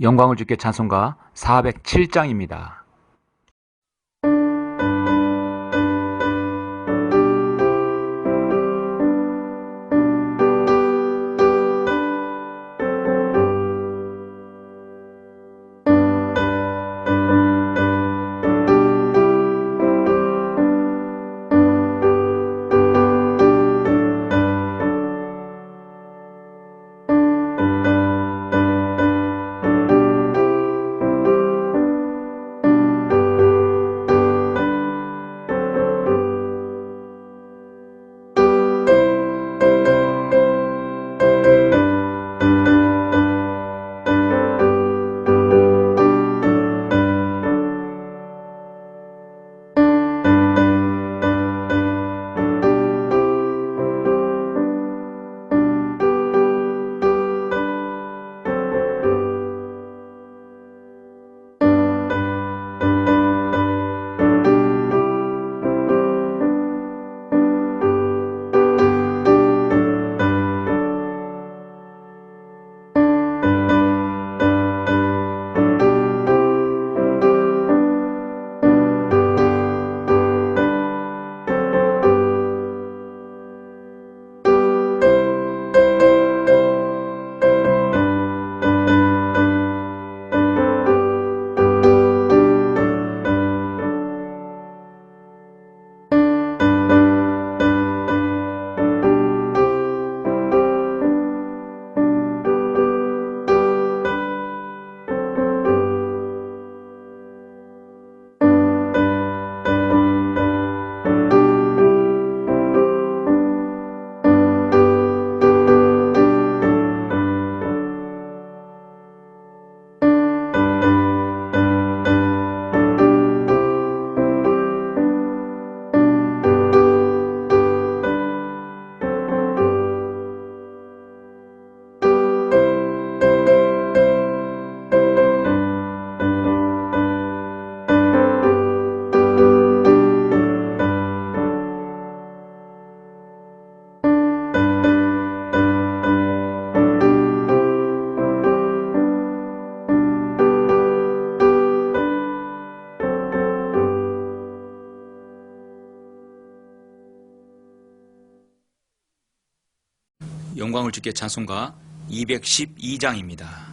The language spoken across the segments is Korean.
영광을 주께 찬송가 407장입니다. 영광을 주께 찬송가 212장입니다.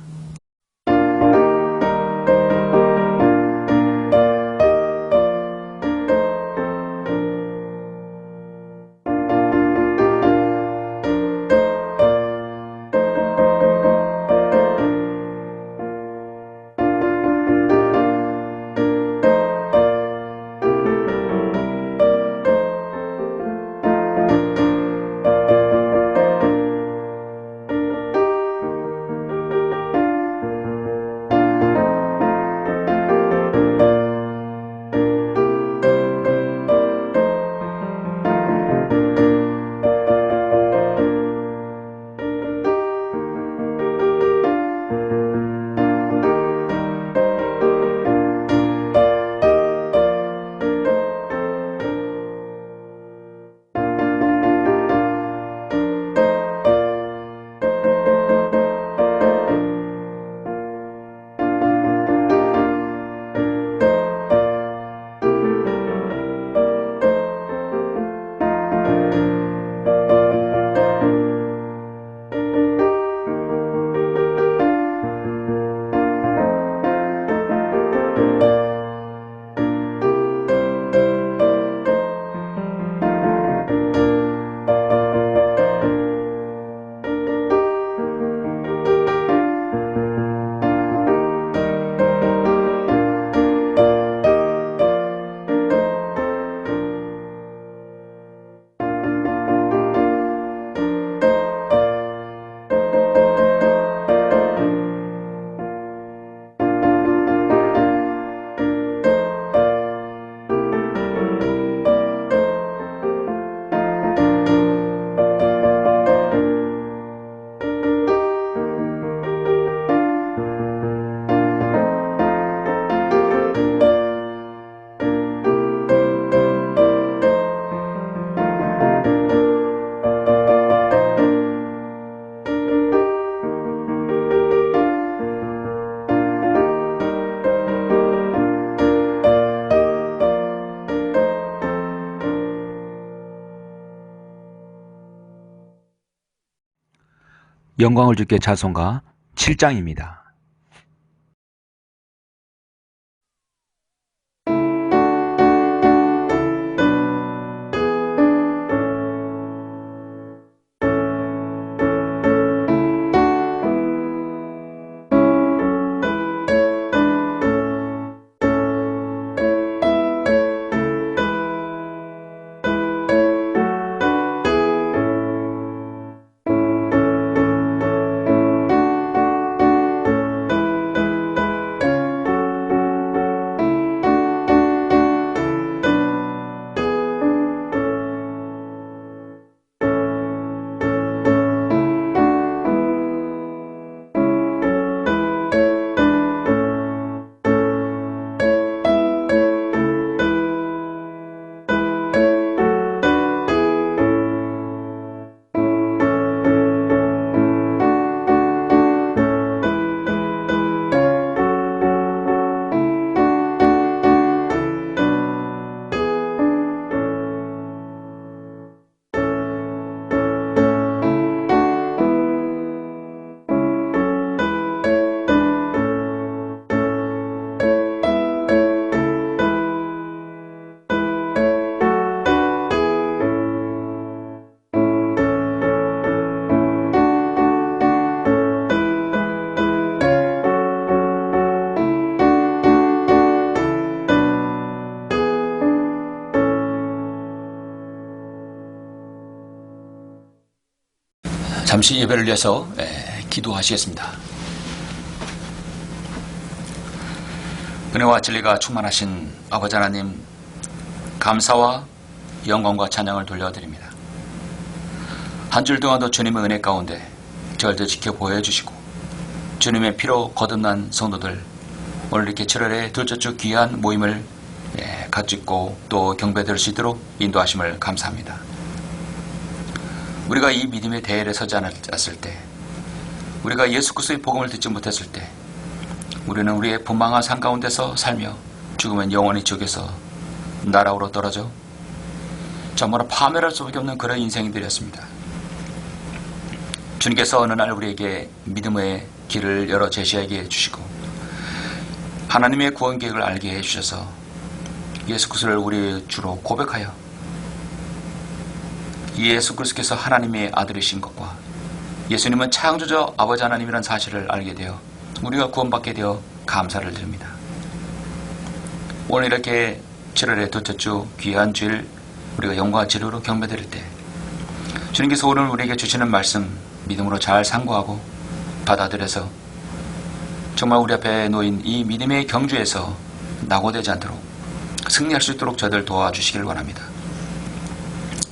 영광을 주께 찬송가 7장입니다. 잠시 예배를 위해서 기도하시겠습니다. 은혜와 진리가 충만하신 아버지 하나님, 감사와 영광과 찬양을 돌려드립니다. 한 줄 동안도 주님의 은혜 가운데 저희들 지켜 보여주시고 주님의 피로 거듭난 성도들 오늘 이렇게 7월에 둘째 주 귀한 모임을 갖추고 또 경배드릴 수 있도록 인도하심을 감사합니다. 우리가 이 믿음의 대열에 서지 않았을 때, 우리가 예수 그리스도의 복음을 듣지 못했을 때 우리는 우리의 분망한 삶 가운데서 살며 죽으면 영원히 지옥에서 나락으로 떨어져 정말로 파멸할 수밖에 없는 그런 인생들이었습니다. 주님께서 어느 날 우리에게 믿음의 길을 열어 제시하게 해주시고 하나님의 구원 계획을 알게 해주셔서 예수 그리스도를 우리의 주로 고백하여 예수 그리스도께서 하나님의 아들이신 것과 예수님은 창조주 아버지 하나님이라는 사실을 알게 되어 우리가 구원받게 되어 감사를 드립니다. 오늘 이렇게 7월의 둘째 주 귀한 주일 우리가 영광과 진리로 경배드릴 때 주님께서 오늘 우리에게 주시는 말씀 믿음으로 잘 상고하고 받아들여서 정말 우리 앞에 놓인 이 믿음의 경주에서 낙오되지 않도록 승리할 수 있도록 저희들 도와주시길 원합니다.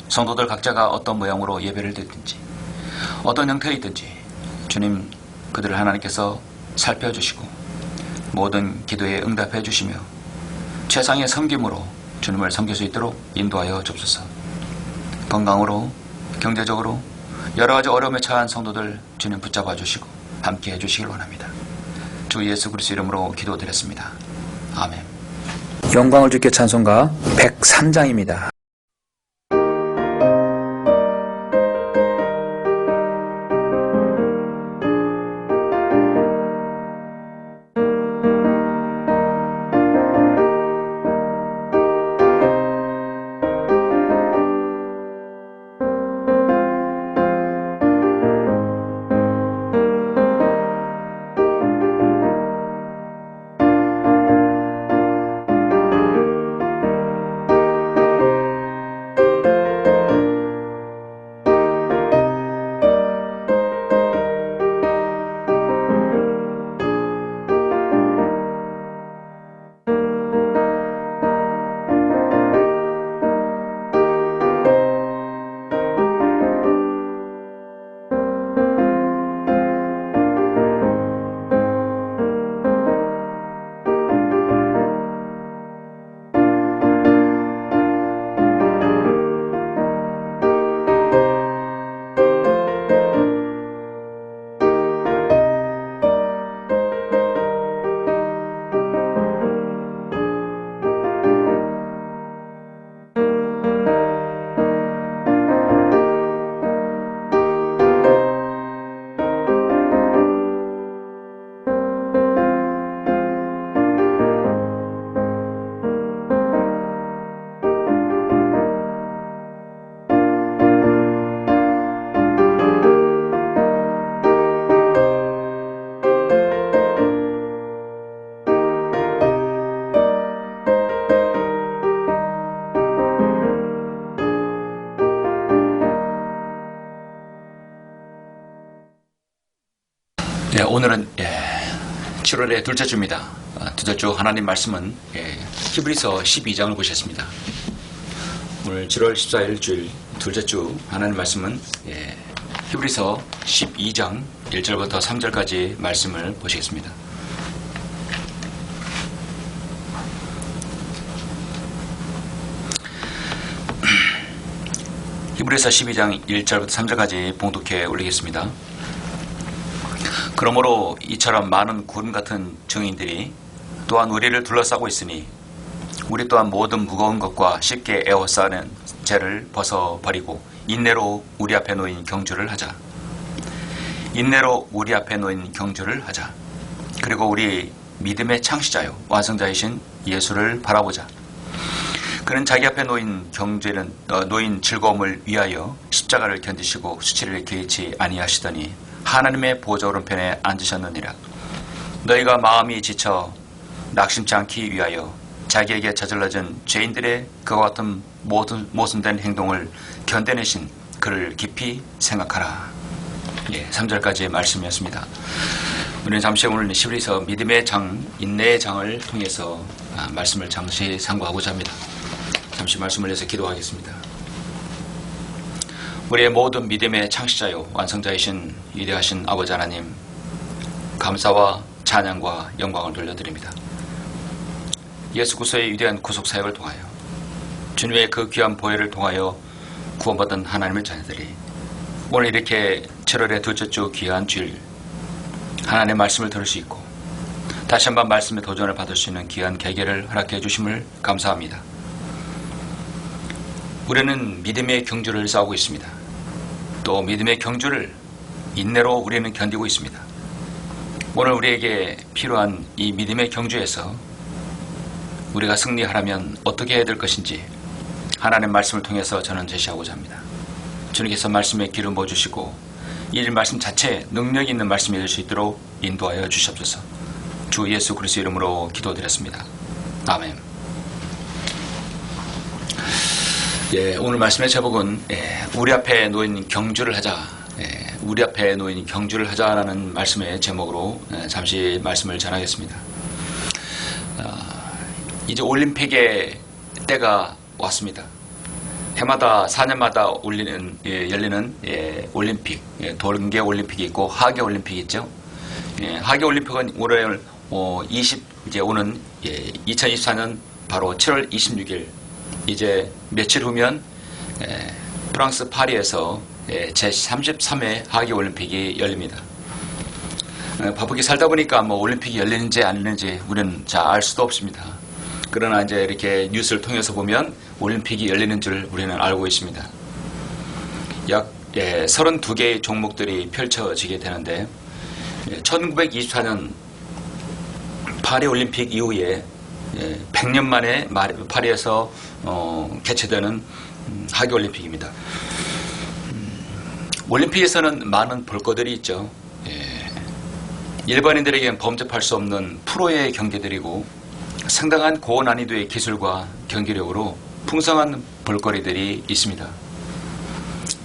성도들 각자가 어떤 모양으로 예배를 드리든지 어떤 형태이든지 주님 그들을 하나님께서 살펴주시고 모든 기도에 응답해 주시며 최상의 섬김으로 주님을 섬길 수 있도록 인도하여 주옵소서. 건강으로 경제적으로 여러가지 어려움에 처한 성도들 주님 붙잡아 주시고 함께 해주시길 원합니다. 주 예수 그리스도 이름으로 기도드렸습니다. 아멘. 영광을 주께 찬송가 103장입니다. 오늘은 7월의 둘째 주입니다. 둘째 주 하나님 말씀은 히브리서 12장을 보셨습니다. 오늘 7월 14일 주일 둘째 주 하나님 말씀은 히브리서 12장 1절부터 3절까지 말씀을 보시겠습니다. 히브리서 12장 1절부터 3절까지 봉독해 올리겠습니다. 그러므로 이처럼 많은 구름 같은 증인들이 또한 우리를 둘러싸고 있으니 우리 또한 모든 무거운 것과 쉽게 에워싸는 죄를 벗어버리고 인내로 우리 앞에 놓인 경주를 하자. 인내로 우리 앞에 놓인 경주를 하자. 그리고 우리 믿음의 창시자요 완성자이신 예수를 바라보자. 그는 자기 앞에 놓인 놓인 즐거움을 위하여 십자가를 견디시고 수치를 개의치 아니하시더니 하나님의 보좌 오른편에 앉으셨느니라. 너희가 마음이 지쳐 낙심치 않기 위하여 자기에게 저질러진 죄인들의 그와 같은 모순된 행동을 견뎌내신 그를 깊이 생각하라. 3절까지의 말씀이었습니다. 우리는 잠시 오늘 히브리서 믿음의 장, 인내의 장을 통해서 말씀을 잠시 상고하고자 합니다. 잠시 말씀을 위해서 기도하겠습니다. 우리의 모든 믿음의 창시자요 완성자이신 위대하신 아버지 하나님, 감사와 찬양과 영광을 돌려드립니다. 예수 그리스도의 위대한 구속사역을 통하여 주님의 그 귀한 보혈을 통하여 구원받은 하나님의 자녀들이 오늘 이렇게 7월의 둘째 주 귀한 주일 하나님의 말씀을 들을 수 있고 다시 한번 말씀의 도전을 받을 수 있는 귀한 계기를 허락해 주심을 감사합니다. 우리는 믿음의 경주를 싸우고 있습니다. 또 믿음의 경주를 인내로 우리는 견디고 있습니다. 오늘 우리에게 필요한 이 믿음의 경주에서 우리가 승리하려면 어떻게 해야 될 것인지 하나님의 말씀을 통해서 저는 제시하고자 합니다. 주님께서 말씀에 기름 부어주시고 이 말씀 자체에 능력 있는 말씀이 될 수 있도록 인도하여 주시옵소서. 주 예수 그리스도 이름으로 기도드렸습니다. 아멘. 오늘 말씀의 제목은 우리 앞에 놓인 경주를 하자. 우리 앞에 놓인 경주를 하자라는 말씀의 제목으로 잠시 말씀을 전하겠습니다. 이제 올림픽의 때가 왔습니다. 해마다 4년마다 열리는 올림픽, 동계 올림픽이 있고 하계 올림픽이 있죠. 하계 올림픽은 올해 이제 오는 2024년 바로 7월 26일 이제 며칠 후면 프랑스 파리에서 제33회 하계올림픽이 열립니다. 바쁘게 살다 보니까 올림픽이 열리는지 안 열리는지 우리는 잘 알 수도 없습니다. 그러나 이제 이렇게 뉴스를 통해서 보면 올림픽이 열리는 줄 우리는 알고 있습니다. 약 32개의 종목들이 펼쳐지게 되는데 1924년 파리올림픽 이후에 100년 만에 파리에서 개최되는 하계올림픽입니다. 올림픽에서는 많은 볼거들이 있죠. 일반인들에게는 범접할 수 없는 프로의 경기들이고 상당한 고난이도의 기술과 경기력으로 풍성한 볼거리들이 있습니다.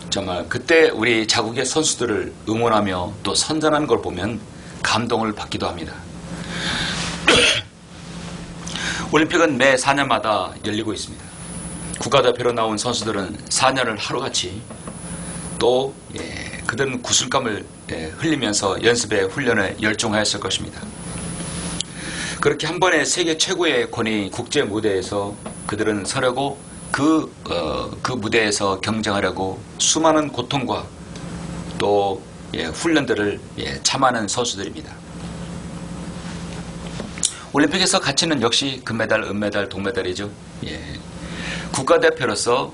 정말 그때 우리 자국의 선수들을 응원하며 또 선전하는 걸 보면 감동을 받기도 합니다. 올림픽은 매 4년마다 열리고 있습니다. 국가대표로 나온 선수들은 4년을 하루같이 또 그들은 구슬감을 흘리면서 연습에 훈련에 열중하였을 것입니다. 그렇게 한 번에 세계 최고의 권위 국제 무대에서 그들은 서려고 그 무대에서 경쟁하려고 수많은 고통과 또 훈련들을 참아하는 선수들입니다. 올림픽에서 가치는 역시 금메달, 은메달, 동메달이죠. 국가대표로서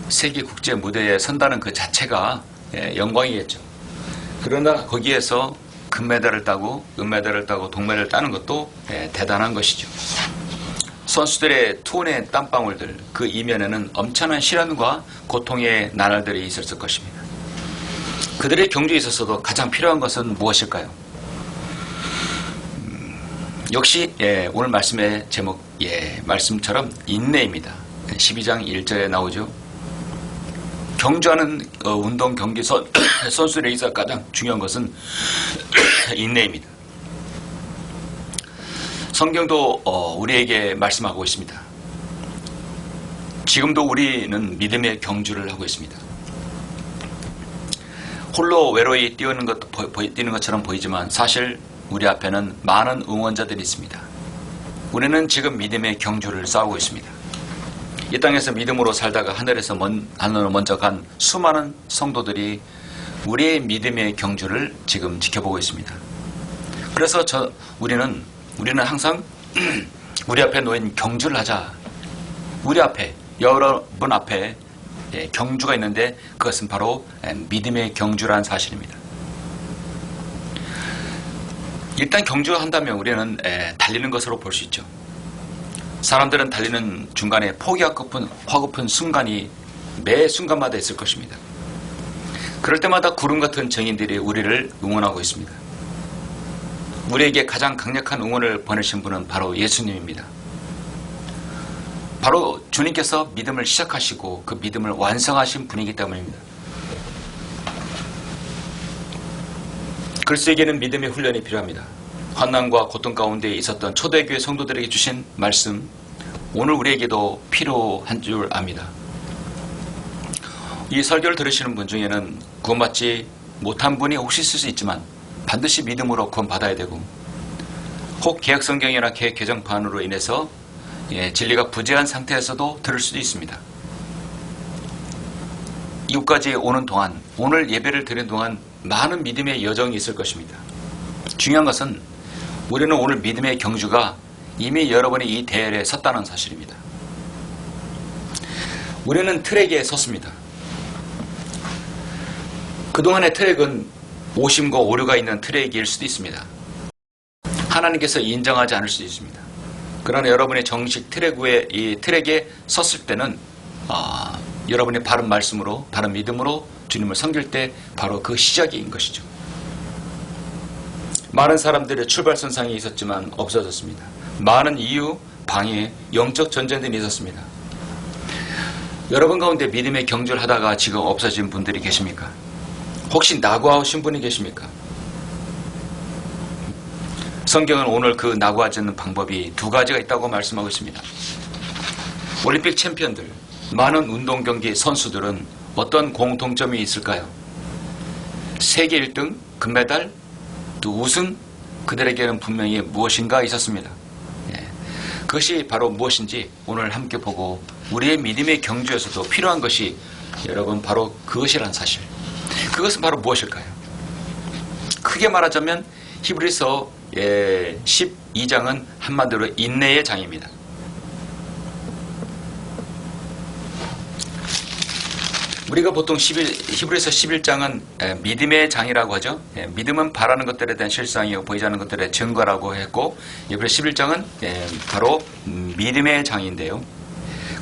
세계 국제 무대에 선다는 그 자체가 영광이겠죠. 그러나 거기에서 금메달을 따고 은메달을 따고 동메달을 따는 것도 대단한 것이죠. 선수들의 투혼의 땀방울들 그 이면에는 엄청난 시련과 고통의 나날들이 있었을 것입니다. 그들의 경주에 있어서도 가장 필요한 것은 무엇일까요? 역시 오늘 말씀의 제목 말씀처럼 인내입니다. 12장 1절에 나오죠. 경주하는 운동 경기 선수들에 있어 가장 중요한 것은 인내입니다. 성경도 우리에게 말씀하고 있습니다. 지금도 우리는 믿음의 경주를 하고 있습니다. 홀로 외로이 뛰는 것처럼 보이지만 사실 우리 앞에는 많은 응원자들이 있습니다. 우리는 지금 믿음의 경주를 싸우고 있습니다. 이 땅에서 믿음으로 살다가 하늘로 먼저 간 수많은 성도들이 우리의 믿음의 경주를 지금 지켜보고 있습니다. 그래서 우리는 항상 우리 앞에 놓인 경주를 하자. 우리 앞에, 여러분 앞에 경주가 있는데 그것은 바로 믿음의 경주라는 사실입니다. 일단 경주한다면 우리는 달리는 것으로 볼 수 있죠. 사람들은 달리는 중간에 화고픈 순간이 매 순간마다 있을 것입니다. 그럴 때마다 구름 같은 증인들이 우리를 응원하고 있습니다. 우리에게 가장 강력한 응원을 보내신 분은 바로 예수님입니다. 바로 주님께서 믿음을 시작하시고 그 믿음을 완성하신 분이기 때문입니다. 글쓰기에는 믿음의 훈련이 필요합니다. 환난과 고통 가운데 있었던 초대교회 성도들에게 주신 말씀, 오늘 우리에게도 필요한 줄 압니다. 이 설교를 들으시는 분 중에는 구원받지 못한 분이 혹시 있을 수 있지만 반드시 믿음으로 구원받아야 되고, 혹 개혁성경이나 개혁 개정판으로 인해서 진리가 부재한 상태에서도 들을 수도 있습니다. 이곳까지 오는 동안, 오늘 예배를 드리는 동안 많은 믿음의 여정이 있을 것입니다. 중요한 것은 우리는 오늘 믿음의 경주가 이미 여러분이 이 대열에 섰다는 사실입니다. 우리는 트랙에 섰습니다. 그동안의 트랙은 오심과 오류가 있는 트랙일 수도 있습니다. 하나님께서 인정하지 않을 수도 있습니다. 그러나 여러분의 정식 이 트랙에 섰을 때는 여러분의 바른 말씀으로, 바른 믿음으로 주님을 섬길 때 바로 그 시작인 것이죠. 많은 사람들의 출발선상에 있었지만 없어졌습니다. 많은 이유, 방해, 영적 전쟁들이 있었습니다. 여러분 가운데 믿음의 경주를 하다가 지금 없어진 분들이 계십니까? 혹시 낙오하신 분이 계십니까? 성경은 오늘 그 낙오하지 않는 방법이 두 가지가 있다고 말씀하고 있습니다. 올림픽 챔피언들, 많은 운동 경기 선수들은 어떤 공통점이 있을까요? 세계 1등, 금메달, 또 우승, 그들에게는 분명히 무엇인가 있었습니다. 그것이 바로 무엇인지 오늘 함께 보고, 우리의 믿음의 경주에서도 필요한 것이 여러분 바로 그것이란 사실. 그것은 바로 무엇일까요? 크게 말하자면 히브리서 12장은 한마디로 인내의 장입니다. 우리가 보통 히브리서 11장은 믿음의 장이라고 하죠. 믿음은 바라는 것들에 대한 실상이요 보이지 않는 것들의 증거라고 했고, 히브리서 11장은 바로 믿음의 장인데요.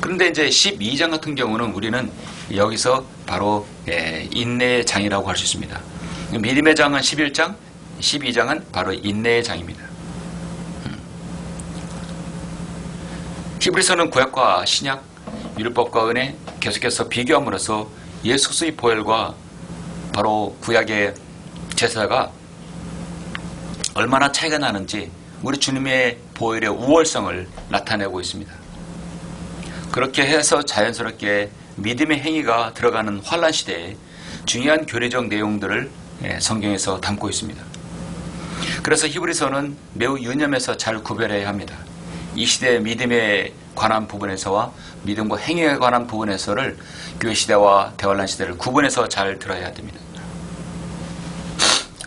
그런데 이제 12장 같은 경우는 우리는 여기서 바로 인내의 장이라고 할 수 있습니다. 믿음의 장은 11장, 12장은 바로 인내의 장입니다. 히브리서는 구약과 신약, 율법과 은혜 계속해서 비교함으로써 예수 그리스도의 보혈과 바로 구약의 제사가 얼마나 차이가 나는지 우리 주님의 보혈의 우월성을 나타내고 있습니다. 그렇게 해서 자연스럽게 믿음의 행위가 들어가는 환란 시대에 중요한 교리적 내용들을 성경에서 담고 있습니다. 그래서 히브리서는 매우 유념해서 잘 구별해야 합니다. 이 시대의 믿음에 관한 부분에서와 믿음과 행위에 관한 부분에서를 교회 시대와 대환란 시대를 구분해서 잘 들어야 됩니다.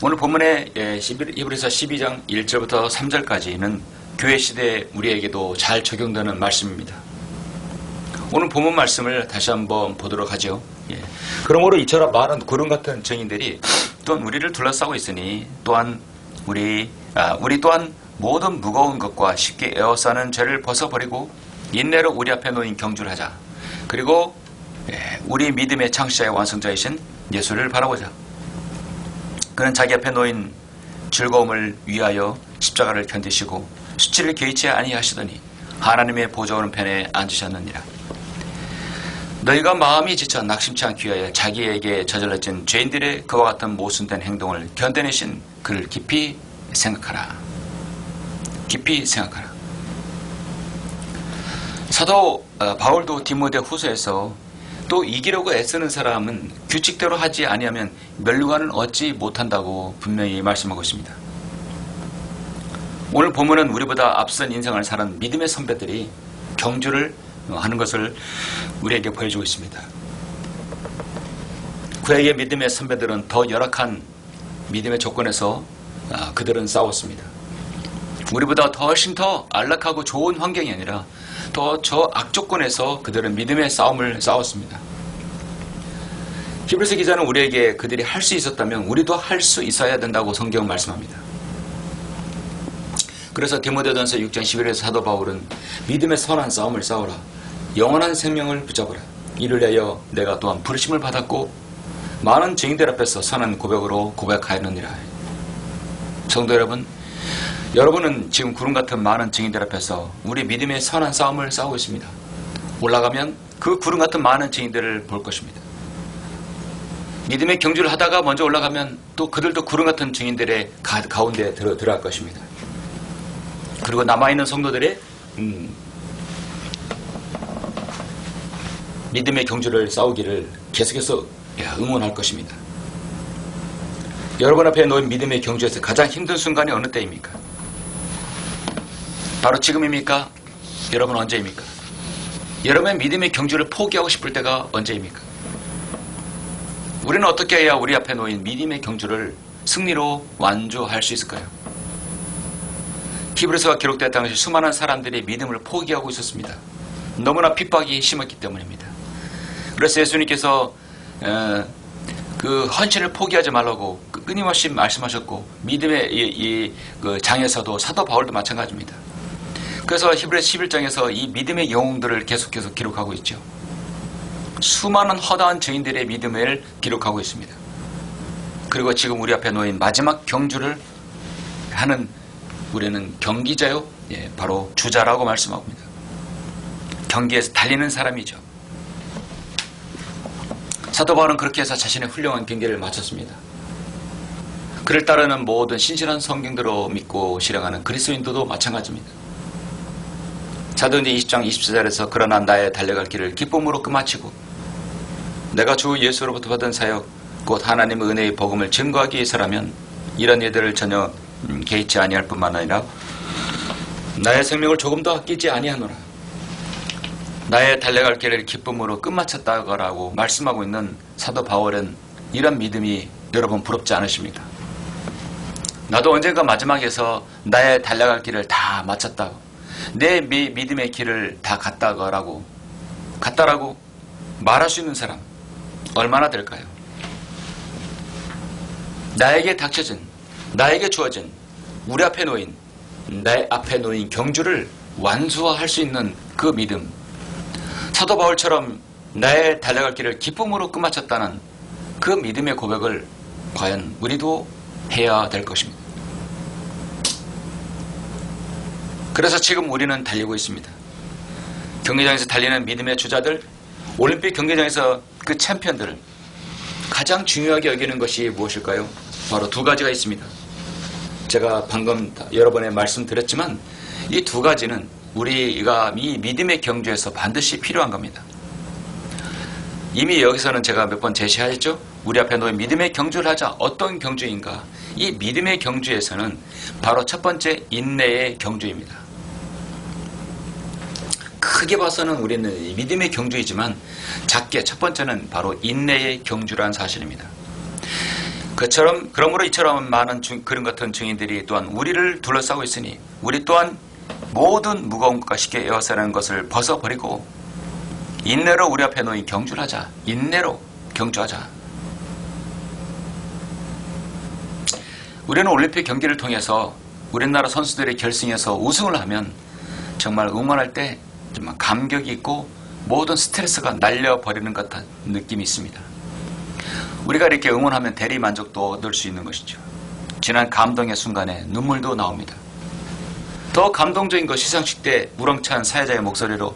오늘 본문의 히브리서 12장 1절부터 3절까지는 교회 시대에 우리에게도 잘 적용되는 말씀입니다. 오늘 본문 말씀을 다시 한번 보도록 하죠. 그러므로 이처럼 많은 구름 같은 증인들이 또한 우리를 둘러싸고 있으니 또한 우리 또한 모든 무거운 것과 쉽게 에워싸는 죄를 벗어버리고 인내로 우리 앞에 놓인 경주를 하자. 그리고 우리 믿음의 창시자의 완성자이신 예수를 바라보자. 그는 자기 앞에 놓인 즐거움을 위하여 십자가를 견디시고 수치를 개의치 아니하시더니 하나님의 보좌 오른편에 앉으셨느니라. 너희가 마음이 지쳐 낙심치 않기 위하여 자기에게 저질러진 죄인들의 그와 같은 모순된 행동을 견뎌내신 그를 깊이 생각하라. 깊이 생각하라. 사도 바울도 디모데 후서에서 또 이기려고 애쓰는 사람은 규칙대로 하지 아니하면 멸류관을 얻지 못한다고 분명히 말씀하고 있습니다. 오늘 본문은 우리보다 앞선 인생을 사는 믿음의 선배들이 경주를 하는 것을 우리에게 보여주고 있습니다. 그에게 믿음의 선배들은 더 열악한 믿음의 조건에서 그들은 싸웠습니다. 우리보다 훨씬 더 안락하고 좋은 환경이 아니라 더 저 악조건에서 그들은 믿음의 싸움을 싸웠습니다. 히브리서 기자는 우리에게 그들이 할 수 있었다면 우리도 할 수 있어야 된다고 성경은 말씀합니다. 그래서 디모데전서 6장 11절에서 사도 바울은 믿음의 선한 싸움을 싸우라. 영원한 생명을 붙잡으라. 이를 위하여 내가 또한 부르심을 받았고 많은 증인들 앞에서 선한 고백으로 고백하였느니라. 성도 여러분, 여러분은 지금 구름 같은 많은 증인들 앞에서 우리 믿음의 선한 싸움을 싸우고 있습니다. 올라가면 그 구름 같은 많은 증인들을 볼 것입니다. 믿음의 경주를 하다가 먼저 올라가면 또 그들도 구름 같은 증인들의 가운데 들어갈 것입니다. 그리고 남아있는 성도들의 믿음의 경주를 싸우기를 계속해서 응원할 것입니다. 여러분 앞에 놓인 믿음의 경주에서 가장 힘든 순간이 어느 때입니까? 바로 지금입니까? 여러분 언제입니까? 여러분의 믿음의 경주를 포기하고 싶을 때가 언제입니까? 우리는 어떻게 해야 우리 앞에 놓인 믿음의 경주를 승리로 완주할 수 있을까요? 히브리서가 기록된 당시 수많은 사람들이 믿음을 포기하고 있었습니다. 너무나 핍박이 심했기 때문입니다. 그래서 예수님께서 그 헌신을 포기하지 말라고 끊임없이 말씀하셨고 믿음의 그 장에서도 사도 바울도 마찬가지입니다. 그래서 히브리서 11장에서 이 믿음의 영웅들을 계속해서 기록하고 있죠. 수많은 허다한 증인들의 믿음을 기록하고 있습니다. 그리고 지금 우리 앞에 놓인 마지막 경주를 하는 우리는 경기자요, 바로 주자라고 말씀합니다. 경기에서 달리는 사람이죠. 사도 바울은 그렇게 해서 자신의 훌륭한 경기를 마쳤습니다. 그를 따르는 모든 신실한 성경대로 믿고 실행하는 그리스도인들도 마찬가지입니다. 사도행전 20장 24절에서 그러나 나의 달려갈 길을 기쁨으로 끝마치고 내가 주 예수로부터 받은 사역 곧 하나님의 은혜의 복음을 증거하기 위해서라면 이런 일들을 전혀 개의치 아니할 뿐만 아니라 나의 생명을 조금도 아끼지 아니하노라. 나의 달려갈 길을 기쁨으로 끝마쳤다고 말씀하고 있는 사도 바울은 이런 믿음이 여러분 부럽지 않으십니까? 나도 언젠가 마지막에서 나의 달려갈 길을 다 마쳤다고 내 믿음의 길을 다 갔다라고 말할 수 있는 사람 얼마나 될까요? 나에게 닥쳐진, 나에게 주어진, 우리 앞에 놓인, 내 앞에 놓인 경주를 완수할 수 있는 그 믿음. 사도 바울처럼 나의 달려갈 길을 기쁨으로 끝마쳤다는 그 믿음의 고백을 과연 우리도 해야 될 것입니다. 그래서 지금 우리는 달리고 있습니다. 경기장에서 달리는 믿음의 주자들, 올림픽 경기장에서 그 챔피언들을 가장 중요하게 여기는 것이 무엇일까요? 바로 두 가지가 있습니다. 제가 방금 여러 번에 말씀드렸지만 이 두 가지는 우리가 이 믿음의 경주에서 반드시 필요한 겁니다. 이미 여기서는 제가 몇 번 제시하였죠. 우리 앞에 놓인 믿음의 경주를 하자. 어떤 경주인가? 이 믿음의 경주에서는 바로 첫 번째 인내의 경주입니다. 크게 봐서는 우리는 믿음의 경주이지만 작게 첫 번째는 바로 인내의 경주라는 사실입니다. 그러므로 이처럼 많은 그런 같은 증인들이 또한 우리를 둘러싸고 있으니 우리 또한 모든 무거운 것과 쉽게 에워싸는 것을 벗어버리고 인내로 우리 앞에 놓인 경주를 하자. 인내로 경주하자. 우리는 올림픽 경기를 통해서 우리나라 선수들의 결승에서 우승을 하면 정말 응원할 때 정말 감격이 있고 모든 스트레스가 날려버리는 것 같은 느낌이 있습니다. 우리가 이렇게 응원하면 대리 만족도 얻을 수 있는 것이죠. 지난 감동의 순간에 눈물도 나옵니다. 더 감동적인 것 시상식 때 우렁찬 사회자의 목소리로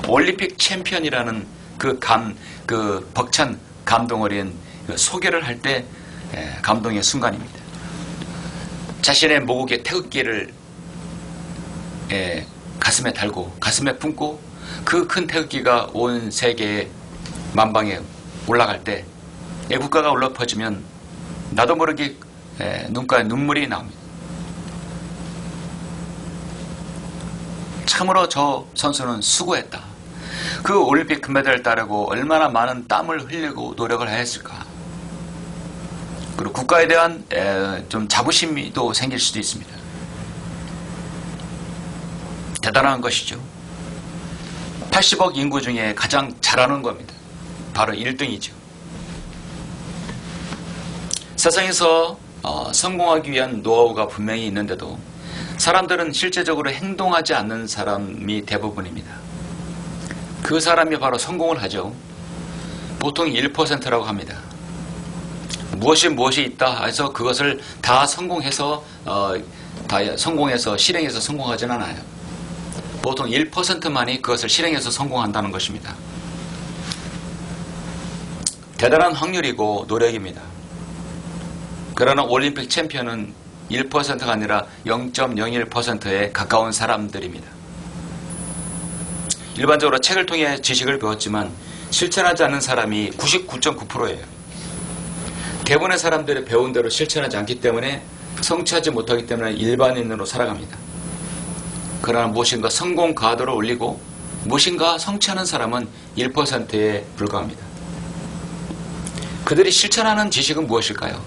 올림픽 챔피언이라는 그 벅찬 감동 어린 그 소개를 할 때 감동의 순간입니다. 자신의 모국의 태극기를 가슴에 달고 가슴에 품고 그 큰 태극기가 온 세계의 만방에 올라갈 때 애국가가 울려 퍼지면 나도 모르게 눈가에 눈물이 나옵니다. 참으로 저 선수는 수고했다. 그 올림픽 금메달을 따려고 얼마나 많은 땀을 흘리고 노력을 했을까. 그리고 국가에 대한 좀 자부심이 또 생길 수도 있습니다. 대단한 것이죠. 80억 인구 중에 가장 잘하는 겁니다. 바로 1등이죠. 세상에서 성공하기 위한 노하우가 분명히 있는데도 사람들은 실제적으로 행동하지 않는 사람이 대부분입니다. 그 사람이 바로 성공을 하죠. 보통 1%라고 합니다. 무엇이 있다 해서 그것을 다 성공해서 실행해서 성공하진 않아요. 보통 1%만이 그것을 실행해서 성공한다는 것입니다. 대단한 확률이고 노력입니다. 그러나 올림픽 챔피언은 1%가 아니라 0.01%에 가까운 사람들입니다. 일반적으로 책을 통해 지식을 배웠지만 실천하지 않는 사람이 99.9%예요. 대부분의 사람들이 배운 대로 실천하지 않기 때문에 성취하지 못하기 때문에 일반인으로 살아갑니다. 그러나 무엇인가 성공 가도를 올리고 무엇인가 성취하는 사람은 1%에 불과합니다. 그들이 실천하는 지식은 무엇일까요?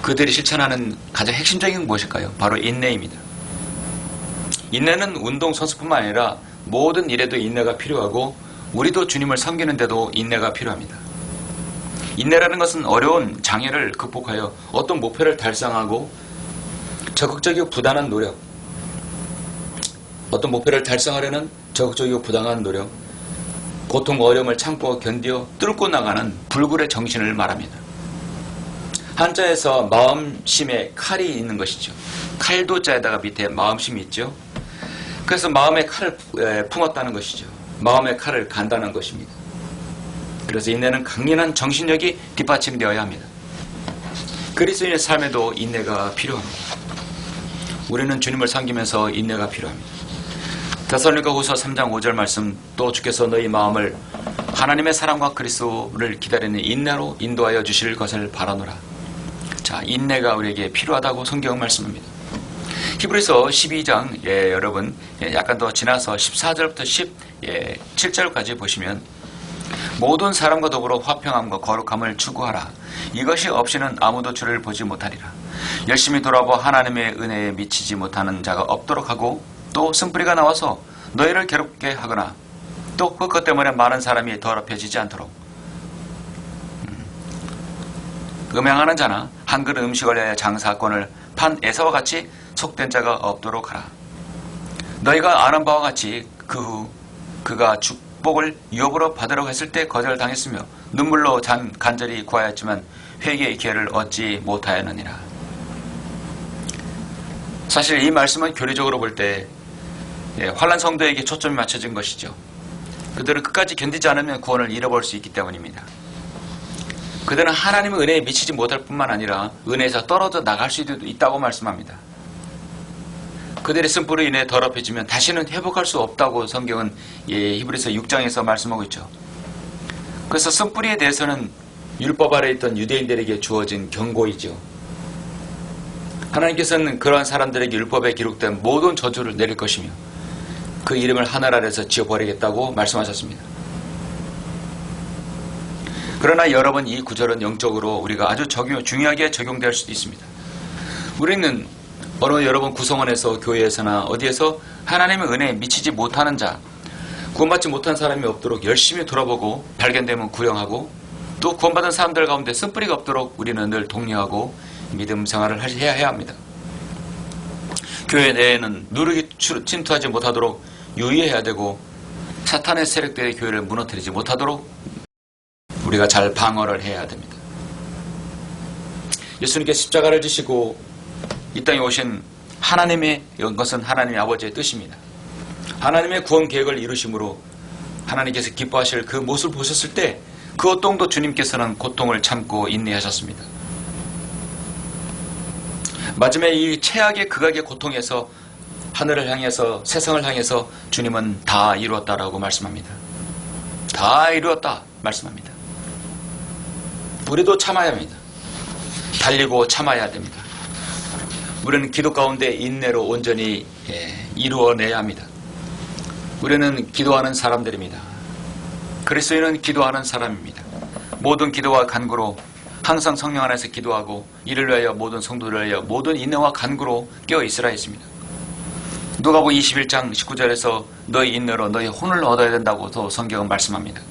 그들이 실천하는 가장 핵심적인 무엇일까요? 바로 인내입니다. 인내는 운동선수뿐만 아니라 모든 일에도 인내가 필요하고 우리도 주님을 섬기는데도 인내가 필요합니다. 인내라는 것은 어려운 장애를 극복하여 어떤 목표를 달성하고 적극적이고 부단한 노력, 어떤 목표를 달성하려는 적극적이고 부당한 노력, 고통 어려움을 참고 견디어 뚫고 나가는 불굴의 정신을 말합니다. 한자에서 마음심에 칼이 있는 것이죠. 칼도자에다가 밑에 마음심이 있죠. 그래서 마음의 칼을 품었다는 것이죠. 마음의 칼을 간다는 것입니다. 그래서 인내는 강인한 정신력이 뒷받침되어야 합니다. 그리스도인의 삶에도 인내가 필요합니다. 우리는 주님을 섬기면서 인내가 필요합니다. 데살로니가후서 3장 5절 말씀, 또 주께서 너희 마음을 하나님의 사랑과 그리스도를 기다리는 인내로 인도하여 주실 것을 바라노라. 자, 인내가 우리에게 필요하다고 성경은 말씀합니다. 히브리서 12장 여러분 약간 더 지나서 14절부터 17절까지 보시면 모든 사람과 더불어 화평함과 거룩함을 추구하라. 이것이 없이는 아무도 주를 보지 못하리라. 열심히 돌아보 하나님의 은혜에 미치지 못하는 자가 없도록 하고, 또 쓴뿌리가 나와서 너희를 괴롭게 하거나 또 그것 때문에 많은 사람이 더럽혀지지 않도록 음행하는 자나 한 그릇 음식을 위하여 장사건을 판 에사와 같이 속된 자가 없도록 하라. 너희가 아는 바와 같이 그 후 그가 축복을 유업으로 받으려고 했을 때 거절당했으며 눈물로 간절히 구하였지만 회개의 기회를 얻지 못하였느니라. 사실 이 말씀은 교리적으로 볼 때 환난 성도에게 초점이 맞춰진 것이죠. 그들은 끝까지 견디지 않으면 구원을 잃어버릴 수 있기 때문입니다. 그들은 하나님의 은혜에 미치지 못할 뿐만 아니라 은혜에서 떨어져 나갈 수도 있다고 말씀합니다. 그들의 쓴뿌리로 인해 더럽혀지면 다시는 회복할 수 없다고 성경은 히브리서 6장에서 말씀하고 있죠. 그래서 쓴뿌리에 대해서는 율법 아래에 있던 유대인들에게 주어진 경고이죠. 하나님께서는 그러한 사람들에게 율법에 기록된 모든 저주를 내릴 것이며 그 이름을 하늘 아래에서 지워버리겠다고 말씀하셨습니다. 그러나 여러분, 이 구절은 영적으로 우리가 아주 중요하게 적용될 수도 있습니다. 우리는 어느 여러분 구성원에서 교회에서나 어디에서 하나님의 은혜에 미치지 못하는 자, 구원받지 못한 사람이 없도록 열심히 돌아보고 발견되면 구령하고, 또 구원받은 사람들 가운데 쓴뿌리가 없도록 우리는 늘 독려하고 믿음 생활을 해야 합니다. 교회 내에는 누르기 침투하지 못하도록 유의해야 되고, 사탄의 세력들의 교회를 무너뜨리지 못하도록 우리가 잘 방어를 해야 됩니다. 예수님께 십자가를 지시고 이 땅에 오신 하나님의 것은 하나님의 아버지의 뜻입니다. 하나님의 구원 계획을 이루심으로 하나님께서 기뻐하실 그 모습을 보셨을 때 그 고통도 주님께서는 고통을 참고 인내하셨습니다. 마침내 이 최악의 극악의 고통에서 하늘을 향해서 세상을 향해서 주님은 다 이루었다라고 말씀합니다. 다 이루었다 말씀합니다. 우리도 참아야 합니다. 달리고 참아야 됩니다. 우리는 기도 가운데 인내로 온전히 이루어내야 합니다. 우리는 기도하는 사람들입니다. 그리스도인은 기도하는 사람입니다. 모든 기도와 간구로 항상 성령 안에서 기도하고 이를 위하여 모든 성도를 위하여 모든 인내와 간구로 깨어 있으라 했습니다. 누가복음 21장 19절에서 너희 인내로 너희 혼을 얻어야 된다고도 성경은 말씀합니다.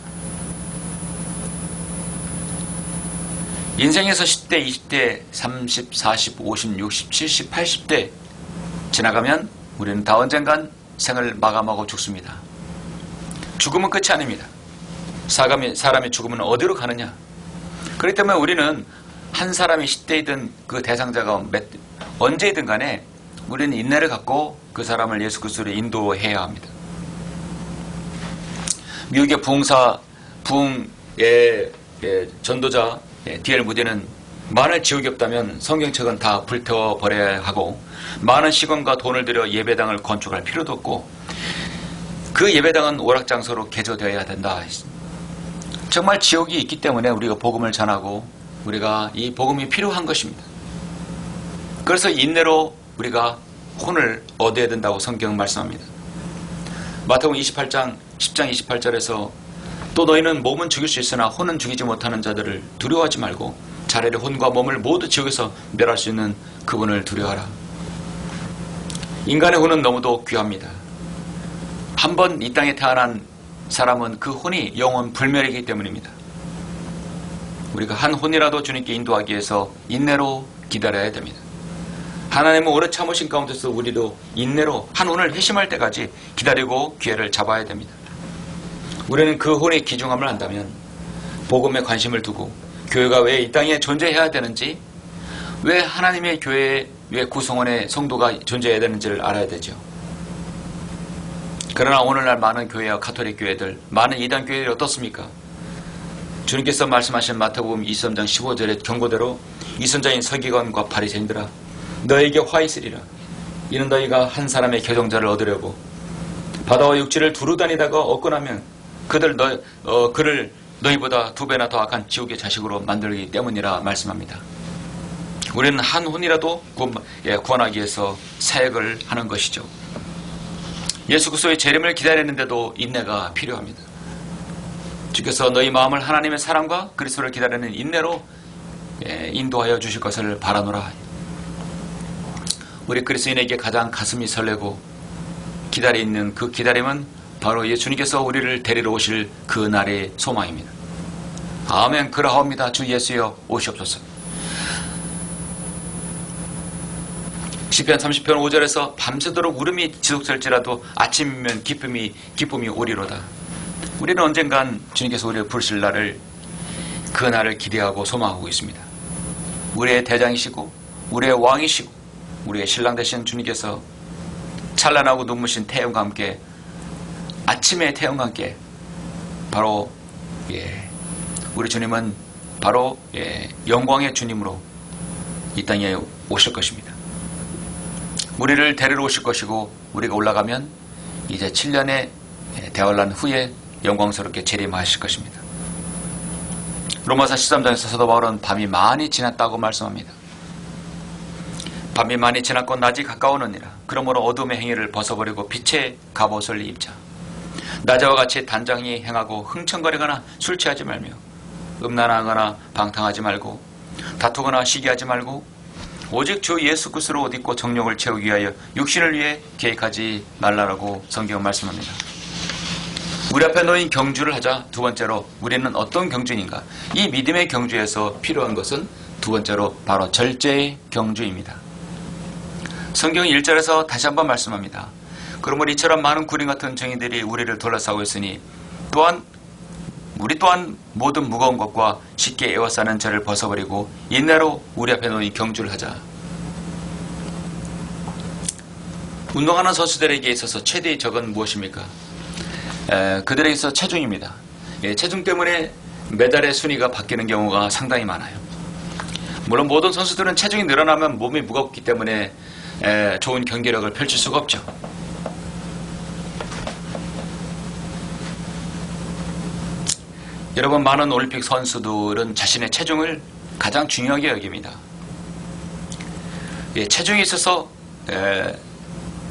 인생에서 10대, 20대, 30, 40, 50, 60, 70, 80대 지나가면 우리는 다 언젠간 생을 마감하고 죽습니다. 죽음은 끝이 아닙니다. 사람의 죽음은 어디로 가느냐? 그렇기 때문에 우리는 한 사람이 10대이든 그 대상자가 언제이든 간에 우리는 인내를 갖고 그 사람을 예수 그리스도로 인도해야 합니다. 미국의 부흥의 전도자 D.L. 무디는 만일 지옥이 없다면 성경책은 다 불태워버려야 하고 많은 시간과 돈을 들여 예배당을 건축할 필요도 없고 그 예배당은 오락장소로 개조되어야 된다. 정말 지옥이 있기 때문에 우리가 복음을 전하고 우리가 이 복음이 필요한 것입니다. 그래서 인내로 우리가 혼을 얻어야 된다고 성경은 말씀합니다. 마태복음 28장 10장 28절에서 또 너희는 몸은 죽일 수 있으나 혼은 죽이지 못하는 자들을 두려워하지 말고 자네의 혼과 몸을 모두 지옥에서 멸할 수 있는 그분을 두려워하라. 인간의 혼은 너무도 귀합니다. 한 번 이 땅에 태어난 사람은 그 혼이 영원 불멸이기 때문입니다. 우리가 한 혼이라도 주님께 인도하기 위해서 인내로 기다려야 됩니다. 하나님은 오래 참으신 가운데서 우리도 인내로 한 혼을 회심할 때까지 기다리고 기회를 잡아야 됩니다. 우리는 그 혼의 귀중함을 안다면 복음에 관심을 두고 교회가 왜 이 땅에 존재해야 되는지, 왜 하나님의 교회에 왜 구성원의 성도가 존재해야 되는지를 알아야 되죠. 그러나 오늘날 많은 교회와 가톨릭 교회들, 많은 이단 교회들이 어떻습니까? 주님께서 말씀하신 마태복음 23장 15절의 경고대로 이 선자인 서기관과 바리새인들아 너에게 화 있으리라. 이는 너희가 한 사람의 개종자를 얻으려고 바다와 육지를 두루 다니다가 얻고 나면 그를 너희보다 2배나 더 악한 지옥의 자식으로 만들기 때문이라 말씀합니다. 우리는 한 혼이라도 구원하기 위해서 사역을 하는 것이죠. 예수 그리스도의 재림을 기다리는데도 인내가 필요합니다. 주께서 너희 마음을 하나님의 사랑과 그리스도를 기다리는 인내로 인도하여 주실 것을 바라노라. 우리 그리스도인에게 가장 가슴이 설레고 기다리는 그 기다림은 바로 예수님께서 우리를 데리러 오실 그 날의 소망입니다. 아멘. 그러하옵니다. 주 예수여 오시옵소서. 시편 30편 5절에서 밤새도록 울음이 지속될지라도 아침이면 기쁨이 오리로다. 우리는 언젠간 주님께서 우리를 부르실 날을, 그 날을 기대하고 소망하고 있습니다. 우리의 대장이시고 우리의 왕이시고 우리의 신랑 되신 주님께서 찬란하고 눈부신 태양과 함께, 아침의 태양과 함께 바로 우리 주님은 바로 영광의 주님으로 이 땅에 오실 것입니다. 우리를 데리러 오실 것이고 우리가 올라가면 이제 7년의 대환란 후에 영광스럽게 재림하실 것입니다. 로마서 13장에서 사도 바울은 밤이 많이 지났다고 말씀합니다. 밤이 많이 지났고 낮이 가까우느니라. 그러므로 어둠의 행위를 벗어버리고 빛의 갑옷을 입자. 낮에와 같이 단장히 행하고 흥청거리거나 술 취하지 말며 음란하거나 방탕하지 말고 다투거나 시기하지 말고 오직 주 예수 그리스도로 옷 입고 정욕을 채우기 위하여 육신을 위해 계획하지 말라라고 성경은 말씀합니다. 우리 앞에 놓인 경주를 하자. 두 번째로 우리는 어떤 경주인가? 이 믿음의 경주에서 필요한 것은 두 번째로 바로 절제의 경주입니다. 성경 1절에서 다시 한번 말씀합니다. 그러므로 이처럼 많은 구린 같은 정의들이 우리를 둘러싸고 있으니 우리 또한 모든 무거운 것과 쉽게 에워싸는 죄를 벗어버리고 인내로 우리 앞에 놓인 경주를 하자. 운동하는 선수들에게 있어서 최대의 적은 무엇입니까? 그들에게서 체중입니다. 체중 때문에 메달의 순위가 바뀌는 경우가 상당히 많아요. 물론 모든 선수들은 체중이 늘어나면 몸이 무겁기 때문에 좋은 경기력을 펼칠 수가 없죠. 여러분, 많은 올림픽 선수들은 자신의 체중을 가장 중요하게 여깁니다. 체중이 있어서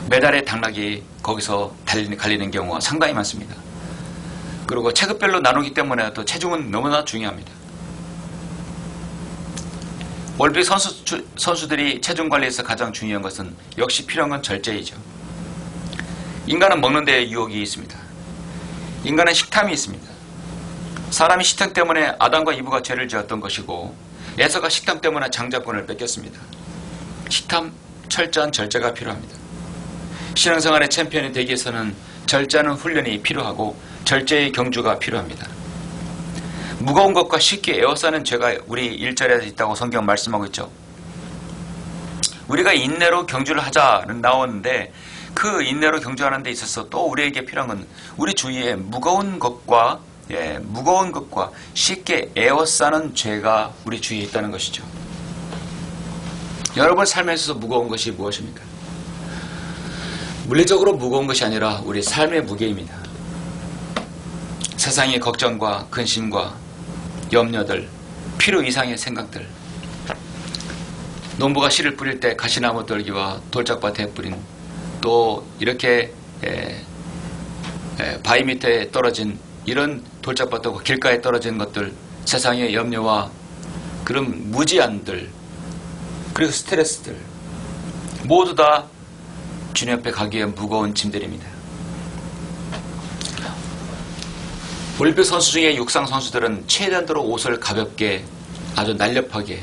메달의 당락이 거기서 갈리는 경우가 상당히 많습니다. 그리고 체급별로 나누기 때문에 또 체중은 너무나 중요합니다. 올림픽 선수들이 체중 관리에서 가장 중요한 것은 역시 필요한 건 절제이죠. 인간은 먹는 데 유혹이 있습니다. 인간은 식탐이 있습니다. 사람이 식탐 때문에 아담과 이브가 죄를 지었던 것이고 에서가 식탐 때문에 장자권을 뺏겼습니다. 식탐, 철저한 절제가 필요합니다. 신앙생활의 챔피언이 되기 위해서는 절제하는 훈련이 필요하고 절제의 경주가 필요합니다. 무거운 것과 쉽게 에워싸는 죄가 우리 1절에 있다고 성경 말씀하고 있죠. 우리가 인내로 경주를 하자는 나오는데 그 인내로 경주하는 데 있어서 또 우리에게 필요한 건 우리 주위에 무거운 것과 쉽게 에워싸는 죄가 우리 주위에 있다는 것이죠. 여러분 삶에 있어서 무거운 것이 무엇입니까? 물리적으로 무거운 것이 아니라 우리 삶의 무게입니다. 세상의 걱정과 근심과 염려들, 필요 이상의 생각들, 농부가 씨를 뿌릴 때 가시나무 떨기와 돌짝밭에 뿌린, 또 이렇게 바위 밑에 떨어진 이런 돌짝밭하고 길가에 떨어진 것들, 세상의 염려와 그런 무지한들, 그리고 스트레스들 모두 다 주님 앞에 가기에 무거운 짐들입니다. 올림픽 선수 중에 육상 선수들은 최대한도로 옷을 가볍게, 아주 날렵하게,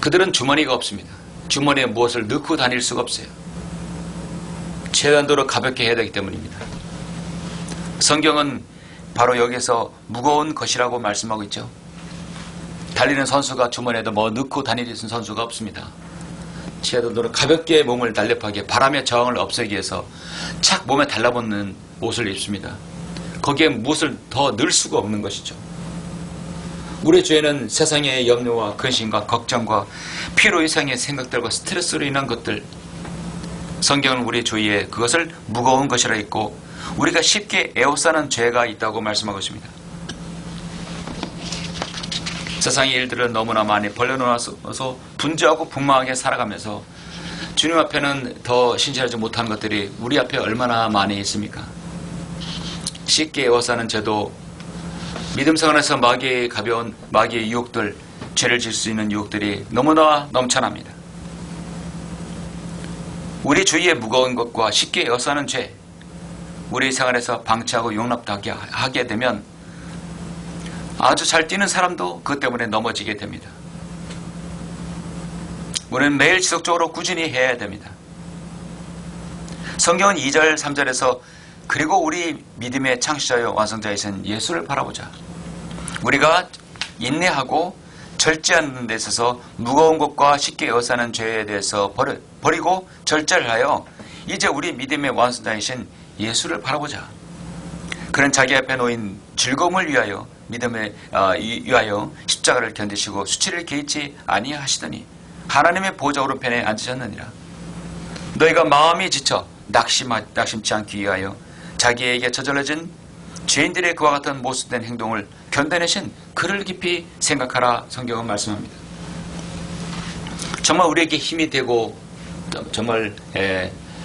그들은 주머니가 없습니다. 주머니에 무엇을 넣고 다닐 수가 없어요. 최대한도로 가볍게 해야 되기 때문입니다. 성경은 바로 여기서 무거운 것이라고 말씀하고 있죠. 달리는 선수가 주머니에도 뭐 넣고 다니는 선수가 없습니다. 최대한도로 가볍게 몸을 날렵하게, 바람의 저항을 없애기 위해서 착 몸에 달라붙는 옷을 입습니다. 거기에 무엇을 더 넣을 수가 없는 것이죠. 우리 죄는 세상의 염려와 근심과 걱정과 필요 이상의 생각들과 스트레스로 인한 것들, 성경은 우리 주위에 그것을 무거운 것이라 했고 우리가 쉽게 에워싸는 죄가 있다고 말씀하고 있습니다. 세상의 일들을 너무나 많이 벌려놓아서 분주하고 분망하게 살아가면서 주님 앞에는 더 신실하지 못한 것들이 우리 앞에 얼마나 많이 있습니까? 쉽게 에워싸는 죄도 믿음 생활에서 마귀의 가벼운 마귀의 유혹들, 죄를 질 수 있는 유혹들이 너무나 넘쳐납니다. 우리 주위에 무거운 것과 쉽게 에워싸는 죄, 우리 생활에서 방치하고 용납하게 하게 되면 아주 잘 뛰는 사람도 그것 때문에 넘어지게 됩니다. 우리는 매일 지속적으로 꾸준히 해야 됩니다. 성경은 2절, 3절에서 그리고 우리 믿음의 창시자요 완성자이신 예수를 바라보자. 우리가 인내하고 절제하는 데 있어서 무거운 것과 쉽게 에워싸는 죄에 대해서 버리고 절제를 하여 이제 우리 믿음의 완성자이신 예수를 바라보자. 그는 자기 앞에 놓인 즐거움을 위하여 믿음에 위하여 십자가를 견디시고 수치를 개의치 아니하시더니 하나님의 보좌 오른편에 앉으셨느니라. 너희가 마음이 지쳐 낙심치 않기 위하여 자기에게 저질러진 죄인들의 그와 같은 모순된 행동을 견뎌내신 그를 깊이 생각하라. 성경은 말씀합니다. 정말 우리에게 힘이 되고 정말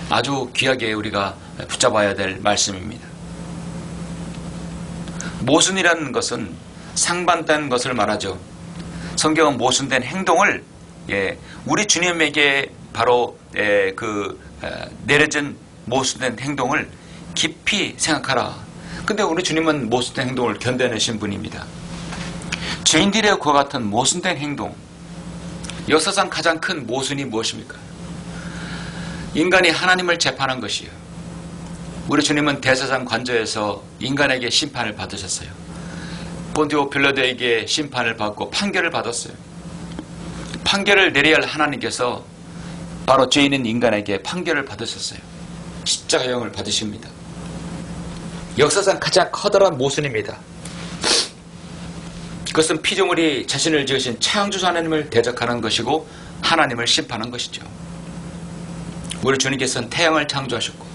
아주 귀하게 우리가 붙잡아야 될 말씀입니다. 모순이라는 것은 상반된 것을 말하죠. 성경은 모순된 행동을 우리 주님에게 바로 내려진 모순된 행동을 깊이 생각하라. 근데 우리 주님은 모순된 행동을 견뎌내신 분입니다. 죄인들의 그와 같은 모순된 행동, 역사상 가장 큰 모순이 무엇입니까? 인간이 하나님을 재판한 것이에요. 우리 주님은 대제사장 관저에서 인간에게 심판을 받으셨어요. 본디오 빌라도에게 심판을 받고 판결을 받았어요. 판결을 내려야 할 하나님께서 바로 죄인인 인간에게 판결을 받으셨어요. 십자가형을 받으십니다. 역사상 가장 커다란 모순입니다. 그것은 피조물이 자신을 지으신 창조주 하나님을 대적하는 것이고 하나님을 심판한 것이죠. 우리 주님께서는 태양을 창조하셨고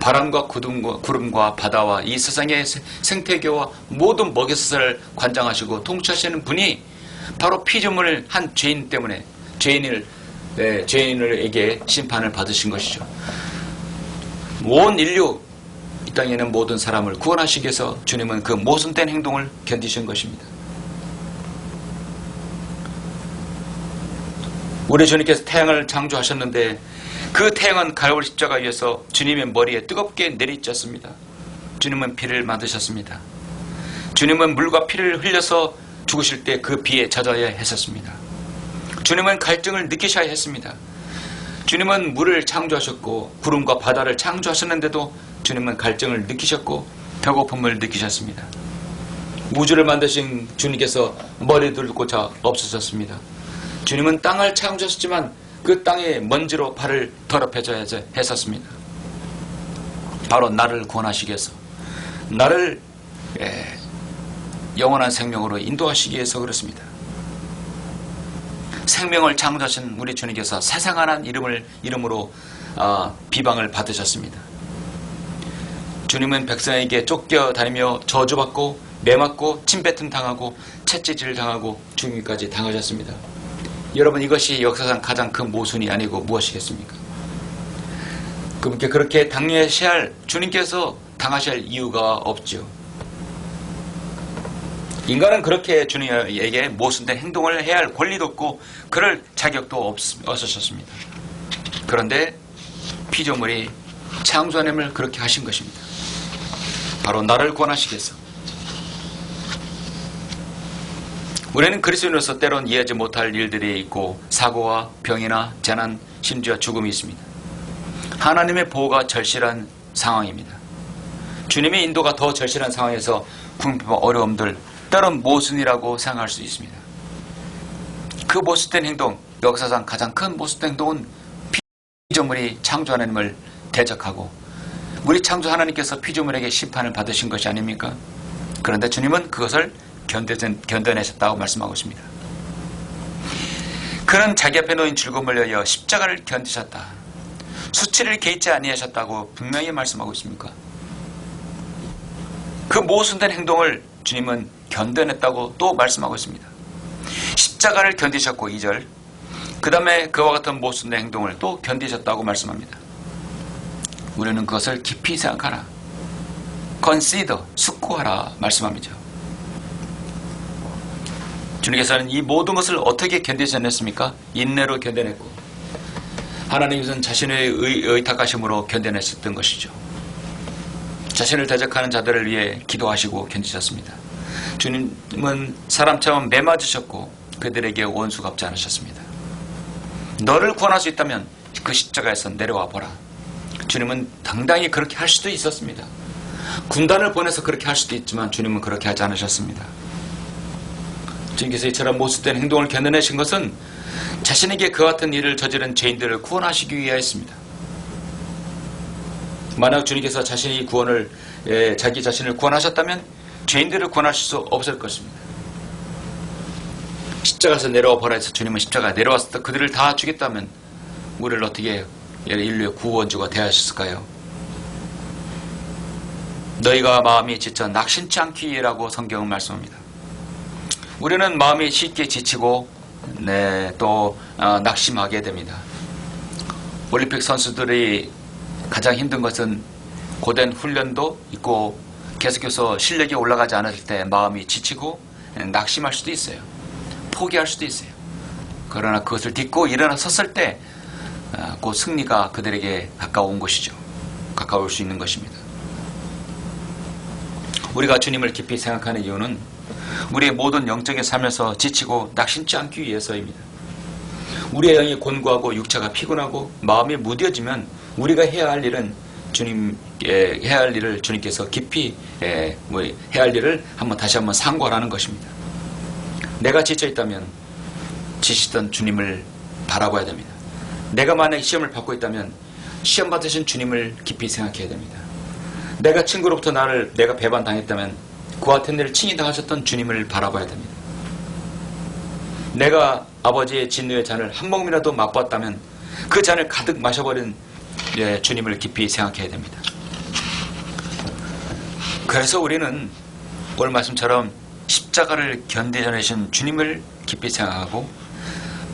바람과 구름과 바다와 이 세상의 생태계와 모든 먹이사슬을 관장하시고 통치하시는 분이 바로 피조물을 한 죄인 때문에 죄인에게 심판을 받으신 것이죠. 온 인류 이 땅에 있는 모든 사람을 구원하시기 위해서 주님은 그 모순된 행동을 견디신 것입니다. 우리 주님께서 태양을 창조하셨는데 그 태양은 갈보리 십자가 위에서 주님의 머리에 뜨겁게 내리쬐었습니다. 주님은 피를 맞으셨습니다. 주님은 물과 피를 흘려서 죽으실 때 그 비에 젖어야 했었습니다. 주님은 갈증을 느끼셔야 했습니다. 주님은 물을 창조하셨고 구름과 바다를 창조하셨는데도 주님은 갈증을 느끼셨고 배고픔을 느끼셨습니다. 우주를 만드신 주님께서 머리 둘 곳이 없으셨습니다. 주님은 땅을 창조하셨지만 그 땅에 먼지로 발을 더럽혀져야 했었습니다. 바로 나를 구원하시기 위해서, 나를 영원한 생명으로 인도하시기 위해서 그렇습니다. 생명을 창조하신 우리 주님께서 세상하는 이름으로 비방을 받으셨습니다. 주님은 백성에게 쫓겨다니며 저주받고 매맞고 침뱉음 당하고 채찍질 당하고 죽임까지 당하셨습니다. 여러분, 이것이 역사상 가장 큰 모순이 아니고 무엇이겠습니까? 그분께 그렇게 당하셔야 할 주님께서 당하셔야 할 이유가 없죠. 인간은 그렇게 주님에게 모순된 행동을 해야 할 권리도 없고 그럴 자격도 없으셨습니다. 그런데 피조물이 창조 하나님을 그렇게 하신 것입니다. 바로 나를 구원하시기 위해서. 우리는 그리스도인으로서 때론 이해하지 못할 일들이 있고 사고와 병이나 재난, 심지어 죽음이 있습니다. 하나님의 보호가 절실한 상황입니다. 주님의 인도가 더 절실한 상황에서 궁핍과 어려움들, 때론 모순이라고 생각할 수 있습니다. 그 모순된 행동, 역사상 가장 큰 모순된 행동은 피조물이 창조 하나님을 대적하고 우리 창조 하나님께서 피조물에게 심판을 받으신 것이 아닙니까? 그런데 주님은 그것을 견뎌내셨다고 말씀하고 있습니다. 그는 자기 앞에 놓인 즐거움을 위하여 십자가를 견디셨다. 수치를 개의치 아니하셨다고 분명히 말씀하고 있습니까? 그 모순된 행동을 주님은 견뎌냈다고 또 말씀하고 있습니다. 십자가를 견디셨고 2절, 그 다음에 그와 같은 모순된 행동을 또 견디셨다고 말씀합니다. 우리는 그것을 깊이 생각하라, consider, 숙고하라 말씀합니다. 주님께서는 이 모든 것을 어떻게 견디셨습니까? 인내로 견뎌냈고 하나님께서는 자신의 의탁하심으로 견뎌냈었던 것이죠. 자신을 대적하는 자들을 위해 기도하시고 견디셨습니다. 주님은 사람처럼 매맞으셨고 그들에게 원수 갚지 않으셨습니다. 너를 구원할 수 있다면 그 십자가에서 내려와 보라. 주님은 당당히 그렇게 할 수도 있었습니다. 군단을 보내서 그렇게 할 수도 있지만 주님은 그렇게 하지 않으셨습니다. 주님께서 이처럼 모순된 행동을 견뎌내신 것은 자신에게 그와 같은 일을 저지른 죄인들을 구원하시기 위하였습니다. 만약 주님께서 자기 자신을 구원하셨다면 죄인들을 구원하실 수 없을 것입니다. 십자가에서 내려와 보라 해서 주님은 십자가에 내려와서 그들을 다 죽였다면 우리를 어떻게 인류의 구원주가 되하셨을까요? 너희가 마음이 지쳐 낙심치 않기 위해라고 성경은 말씀합니다. 우리는 마음이 쉽게 지치고 또 낙심하게 됩니다. 올림픽 선수들이 가장 힘든 것은 고된 훈련도 있고 계속해서 실력이 올라가지 않을 때 마음이 지치고 낙심할 수도 있어요. 포기할 수도 있어요. 그러나 그것을 딛고 일어나 섰을 때 그 승리가 그들에게 가까운 것이죠. 가까울 수 있는 것입니다. 우리가 주님을 깊이 생각하는 이유는 우리의 모든 영적인 삶에서 지치고 낙심치 않기 위해서입니다. 우리의 영이 곤고하고 육체가 피곤하고 마음이 무뎌지면 우리가 해야 할 일은 해야 할 일을 주님께서 깊이 해야 할 일을 다시 한번 상고하라는 것입니다. 내가 지쳐 있다면 지시던 주님을 바라봐야 됩니다. 내가 만약 시험을 받고 있다면 시험 받으신 주님을 깊이 생각해야 됩니다. 내가 친구로부터 내가 배반당했다면 그와 같은 일을 칭히 당하셨던 주님을 바라봐야 됩니다. 내가 아버지의 진노의 잔을 한 모금이라도 맛보았다면 그 잔을 가득 마셔버린 주님을 깊이 생각해야 됩니다. 그래서 우리는 오늘 말씀처럼 십자가를 견디셔내신 주님을 깊이 생각하고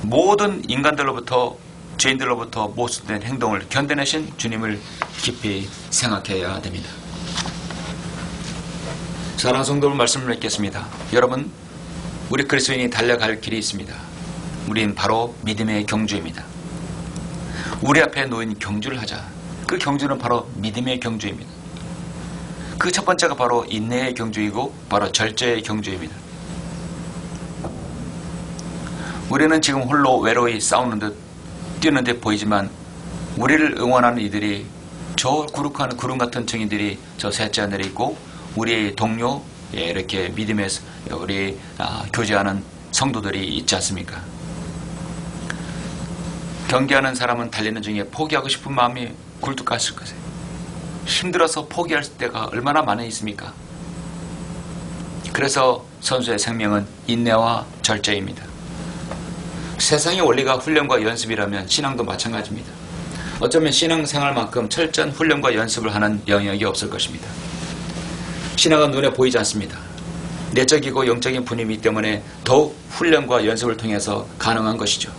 모든 인간들로부터 죄인들로부터 모순된 행동을 견뎌내신 주님을 깊이 생각해야 됩니다. 사랑하는 성도 여러분, 말씀을 맺겠습니다. 여러분, 우리 그리스도인이 달려갈 길이 있습니다. 우린 바로 믿음의 경주입니다. 우리 앞에 놓인 경주를 하자. 그 경주는 바로 믿음의 경주입니다. 그 첫 번째가 바로 인내의 경주이고 바로 절제의 경주입니다. 우리는 지금 홀로 외로이 싸우는 듯 뛰는 듯 보이지만 우리를 응원하는 이들이 저 구룩한 구름 같은 증인들이 저 셋째 하늘에 있고 우리의 동료 이렇게 믿음에서 우리 교제하는 성도들이 있지 않습니까? 경계하는 사람은 달리는 중에 포기하고 싶은 마음이 굴뚝 갔을 거세요. 힘들어서 포기할 때가 얼마나 많이 있습니까? 그래서 선수의 생명은 인내와 절제입니다. 세상의 원리가 훈련과 연습이라면 신앙도 마찬가지입니다. 어쩌면 신앙생활만큼 철저한 훈련과 연습을 하는 영역이 없을 것입니다. 신앙은 눈에 보이지 않습니다. 내적이고 영적인 분위기 때문에 더욱 훈련과 연습을 통해서 가능한 것이죠.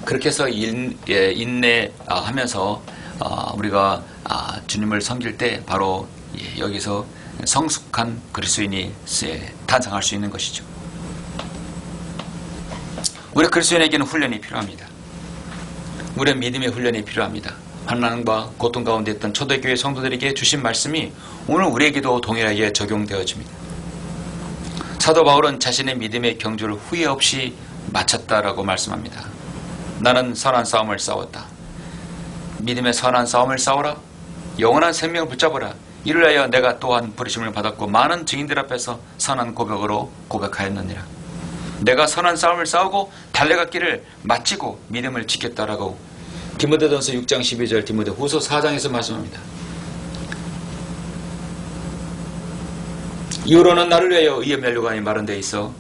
그렇게 해서 인내하면서 우리가 주님을 섬길 때 바로 여기서 성숙한 그리스도인이 탄생할 수 있는 것이죠. 우리 그리스도인에게는 훈련이 필요합니다. 우리의 믿음의 훈련이 필요합니다. 환난과 고통 가운데 있던 초대교회 성도들에게 주신 말씀이 오늘 우리에게도 동일하게 적용되어집니다. 사도 바울은 자신의 믿음의 경주를 후회 없이 마쳤다라고 말씀합니다. 나는 선한 싸움을 싸웠다. 믿음의 선한 싸움을 싸워라. 영원한 생명을 붙잡아라. 이를 위하여 내가 또한 부르심을 받았고 많은 증인들 앞에서 선한 고백으로 고백하였느니라. 내가 선한 싸움을 싸우고 달려갔기를 마치고 믿음을 지켰다라고 디모데전서 6장 12절 디모데후서 4장에서 말씀합니다. 이후로는 나를 위하여 의의 면류관이 마련되어 있어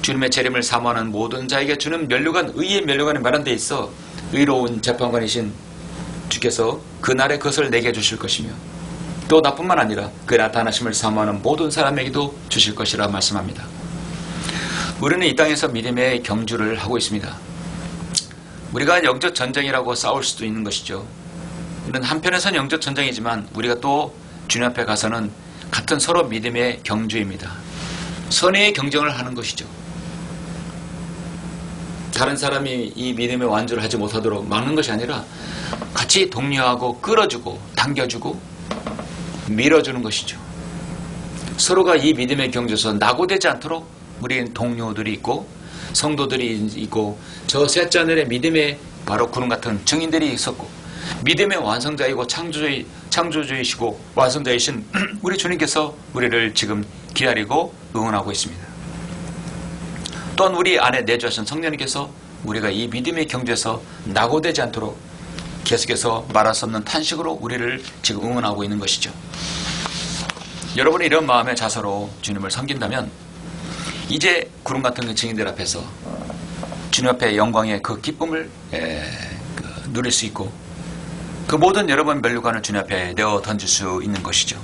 주님의 재림을 사모하는 모든 자에게 주는 면류관, 의의 면류관이 마련되어 있어 의로운 재판관이신 주께서 그날의 것을 내게 주실 것이며 또 나뿐만 아니라 그 나타나심을 사모하는 모든 사람에게도 주실 것이라 말씀합니다. 우리는 이 땅에서 믿음의 경주를 하고 있습니다. 우리가 영적 전쟁이라고 싸울 수도 있는 것이죠. 이런 한편에서는 영적 전쟁이지만 우리가 또 주님 앞에 가서는 같은 서로 믿음의 경주입니다. 선의의 경쟁을 하는 것이죠. 다른 사람이 이 믿음의 완주를 하지 못하도록 막는 것이 아니라 같이 독려하고 끌어주고 당겨주고 밀어주는 것이죠. 서로가 이 믿음의 경주에서 낙오되지 않도록 우리는 동료들이 있고 성도들이 있고 저 셋째 하늘의 믿음의 바로 구름 같은 증인들이 있었고 믿음의 완성자이고 창조주이시고 완성자이신 우리 주님께서 우리를 지금 기다리고 응원하고 있습니다. 또한 우리 안에 내주하신 성령님께서 우리가 이 믿음의 경주에서 낙오되지 않도록 계속해서 말할 수 없는 탄식으로 우리를 지금 응원하고 있는 것이죠. 여러분이 이런 마음의 자세로 주님을 섬긴다면 이제 구름 같은 그 증인들 앞에서 주님 앞에 영광의 그 기쁨을 누릴 수 있고 그 모든 여러분 면류관을 주님 앞에 내어 던질 수 있는 것이죠.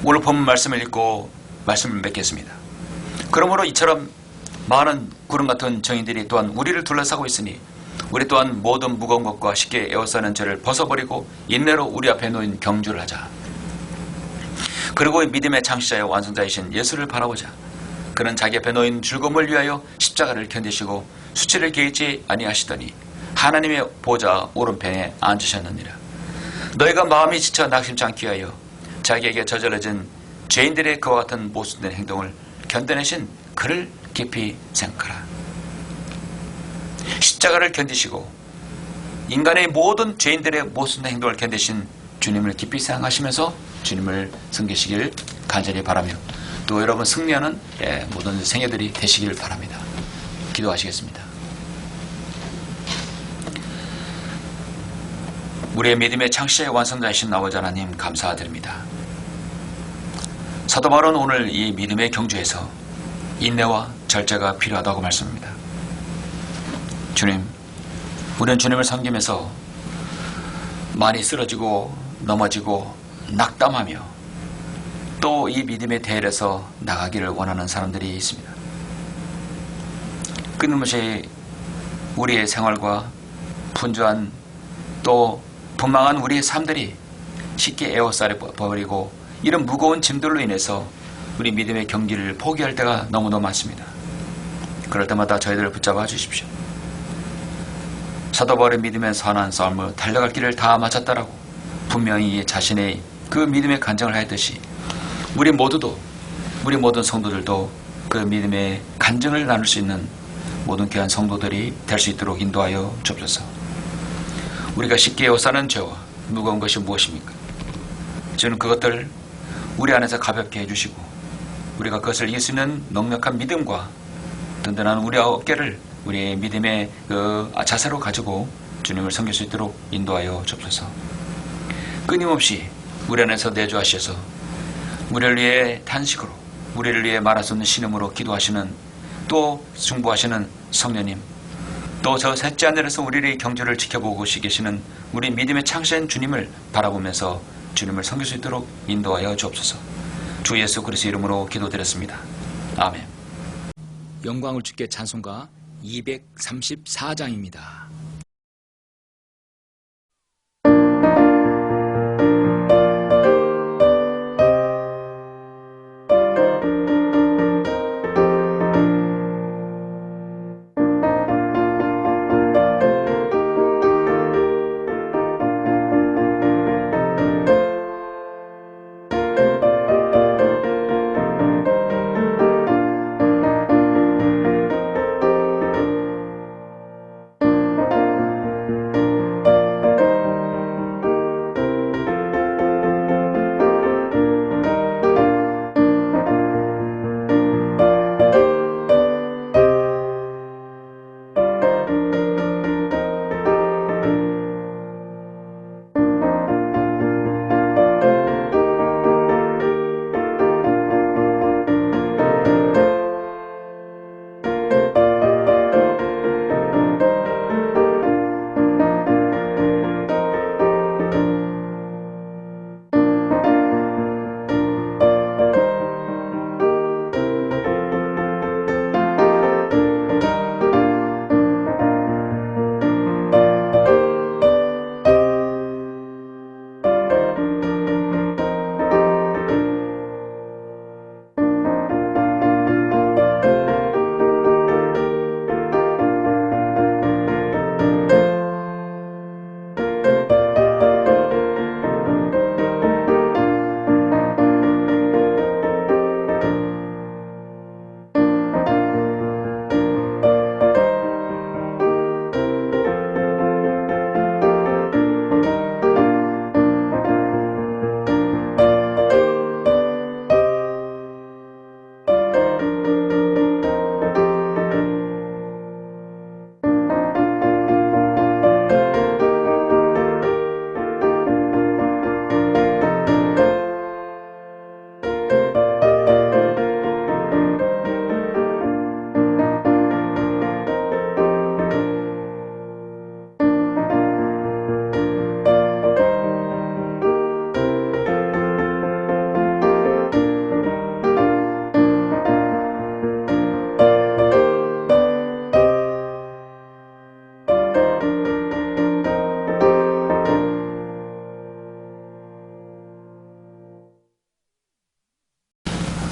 오늘 본 말씀을 읽고 말씀을 맺겠습니다. 그러므로 이처럼 많은 구름 같은 증인들이 또한 우리를 둘러싸고 있으니 우리 또한 모든 무거운 것과 쉽게 에워싸는 죄를 벗어버리고 인내로 우리 앞에 놓인 경주를 하자. 그리고 믿음의 창시자여 완성자이신 예수를 바라보자. 그는 자기 앞에 놓인 즐거움을 위하여 십자가를 견디시고 수치를 개의치 아니하시더니 하나님의 보좌 오른편에 앉으셨느니라. 너희가 마음이 지쳐 낙심치 않기 위하여 자기에게 저질러진 죄인들의 그와 같은 모순된 행동을 견뎌내신 그를 깊이 생각하라. 십자가를 견디시고 인간의 모든 죄인들의 모순된 행동을 견디신 주님을 깊이 생각하시면서 주님을 섬기시길 간절히 바라며 또 여러분 승리하는 모든 생애들이 되시길 바랍니다. 기도하시겠습니다. 우리의 믿음의 창시자의 완성자이신 아버지 하나님 감사드립니다. 사도 바울은 오늘 이 믿음의 경주에서 인내와 절제가 필요하다고 말씀합니다. 주님, 우리는 주님을 섬기면서 많이 쓰러지고 넘어지고 낙담하며 또 이 믿음의 대열에서 나가기를 원하는 사람들이 있습니다. 끊임없이 우리의 생활과 분주한 또 분망한 우리의 삶들이 쉽게 에워싸려 버리고 이런 무거운 짐들로 인해서 우리 믿음의 경기를 포기할 때가 너무너무 많습니다. 그럴 때마다 저희들을 붙잡아 주십시오. 사도 바울의 믿음의 선한 싸움을 달려갈 길을 다 마쳤다라고 분명히 자신의 그 믿음의 간증을 하였듯이 우리 모든 성도들도 그 믿음의 간증을 나눌 수 있는 모든 귀한 성도들이 될 수 있도록 인도하여 주옵소서. 우리가 쉽게 에워싸는 죄와 무거운 것이 무엇입니까? 저는 그것들 우리 안에서 가볍게 해주시고 우리가 그것을 이길 수 있는 넉넉한 믿음과 든든한 우리 어깨를 우리의 믿음의 그 자세로 가지고 주님을 섬길 수 있도록 인도하여 주옵소서. 끊임없이 우리 안에서 내주하셔서 우리를 위해 탄식으로 우리를 위해 말할 수 없는 신음으로 기도하시는 또 중보하시는 성령님, 또 저 셋째 하늘에서 우리의 경주를 지켜보고 계시는 우리 믿음의 창시한 주님을 바라보면서 주님을 섬길 수 있도록 인도하여 주옵소서. 주 예수 그리스도 이름으로 기도드렸습니다. 아멘. 영광을 주께 찬송가 234장입니다.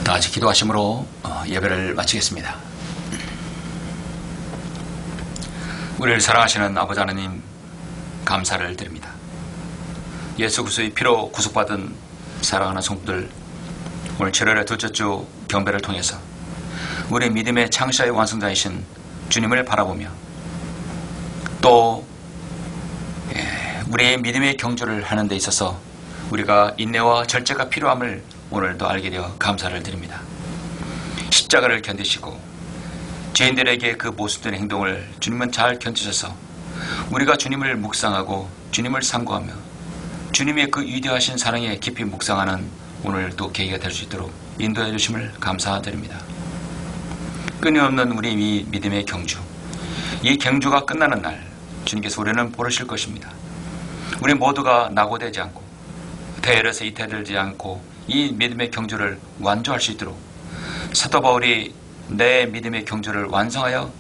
다 같이 기도하심으로 예배를 마치겠습니다. 우리를 사랑하시는 아버지 하나님 감사를 드립니다. 예수 그리스도의 피로 구속받은 사랑하는 성도들, 오늘 7월의 둘째 주 경배를 통해서 우리 믿음의 창시자의 완성자이신 주님을 바라보며 또 우리의 믿음의 경주를 하는 데 있어서 우리가 인내와 절제가 필요함을 오늘도 알게 되어 감사를 드립니다. 십자가를 견디시고 죄인들에게 그 모습된 행동을 주님은 잘 견디셔서 우리가 주님을 묵상하고 주님을 상고하며 주님의 그 위대하신 사랑에 깊이 묵상하는 오늘 또 계기가 될 수 있도록 인도해 주심을 감사드립니다. 끊임없는 우리 이 믿음의 경주, 이 경주가 끝나는 날 주님께서 우리는 부르실 것입니다. 우리 모두가 낙오되지 않고 대열에서 이탈되지 않고 이 믿음의 경주를 완주할 수 있도록 사도 바울이 내 믿음의 경주를 완성하여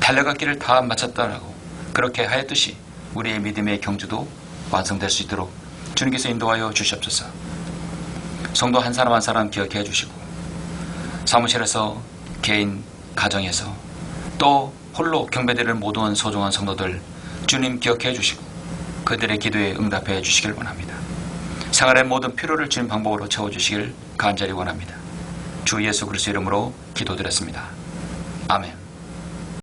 달려갈 길을 다 마쳤다라고 그렇게 하였듯이 우리의 믿음의 경주도 완성될 수 있도록 주님께서 인도하여 주시옵소서. 성도 한 사람 한 사람 기억해 주시고 사무실에서 개인 가정에서 또 홀로 경배드릴 모든 소중한 성도들 주님 기억해 주시고 그들의 기도에 응답해 주시길 원합니다. 생활의 모든 필요를 주님 방법으로 채워주시길 간절히 원합니다. 주 예수 그리스도 이름으로 기도드렸습니다. 아멘.